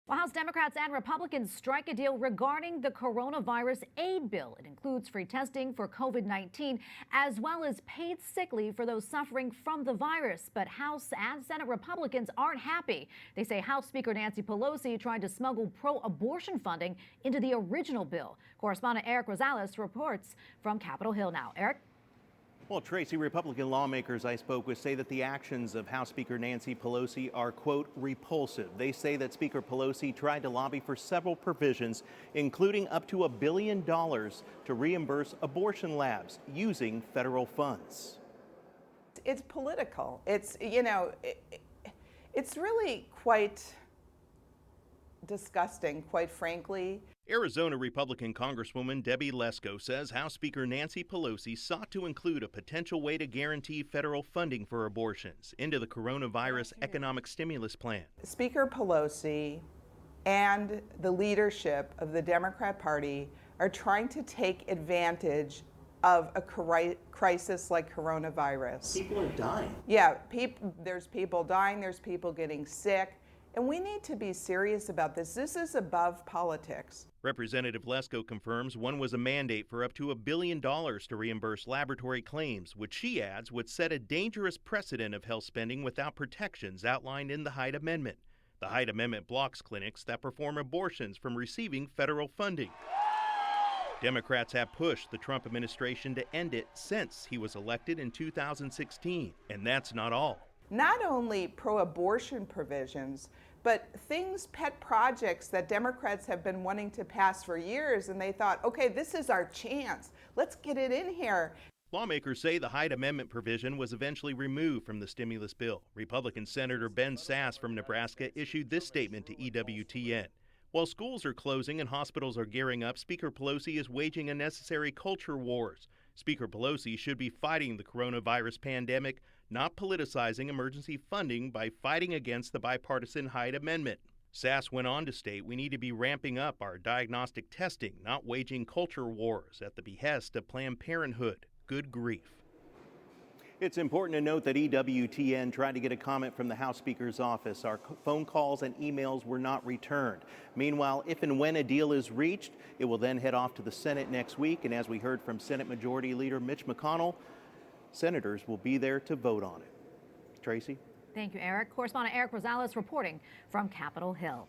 Well, House Democrats and Republicans strike a deal regarding the coronavirus aid bill. It includes free testing for COVID-19, as well as paid sick leave for those suffering from the virus. But House and Senate Republicans aren't happy. They say House Speaker Nancy Pelosi tried to smuggle pro-abortion funding into the original bill. Correspondent Eric Rosales reports from Capitol Hill now. Eric? Well, Tracy, Republican lawmakers I spoke with say that the actions of House Speaker Nancy Pelosi are, quote, repulsive. They say that Speaker Pelosi tried to lobby for several provisions, including up to $1 billion to reimburse abortion labs using federal funds. It's political. It's really quite disgusting, quite frankly. Arizona Republican Congresswoman Debbie Lesko says House Speaker Nancy Pelosi sought to include a potential way to guarantee federal funding for abortions into the coronavirus economic stimulus plan. Speaker Pelosi and the leadership of the Democrat Party are trying to take advantage of a crisis like coronavirus. People are dying. Yeah, there's people dying, there's people getting sick. And we need to be serious about this. This is above politics. Representative Lesko confirms one was a mandate for up to $1 billion to reimburse laboratory claims, which she adds would set a dangerous precedent of health spending without protections outlined in the Hyde Amendment. The Hyde Amendment blocks clinics that perform abortions from receiving federal funding. Democrats have pushed the Trump administration to end it since he was elected in 2016. And that's not all. Not only pro-abortion provisions, but pet projects that Democrats have been wanting to pass for years, and they thought, okay, this is our chance. Let's get it in here. Lawmakers say the Hyde Amendment provision was eventually removed from the stimulus bill. Republican Senator Ben Sasse from Nebraska issued this statement to EWTN. While schools are closing and hospitals are gearing up, Speaker Pelosi is waging unnecessary culture wars. Speaker Pelosi should be fighting the coronavirus pandemic, not politicizing emergency funding by fighting against the bipartisan Hyde Amendment. Sasse went on to state we need to be ramping up our diagnostic testing, not waging culture wars at the behest of Planned Parenthood. Good grief. It's important to note that EWTN tried to get a comment from the House Speaker's office. Our phone calls and emails were not returned. Meanwhile, if and when a deal is reached, it will then head off to the Senate next week. And as we heard from Senate Majority Leader Mitch McConnell, senators will be there to vote on it. Tracy? Thank you, Eric. Correspondent Eric Rosales reporting from Capitol Hill.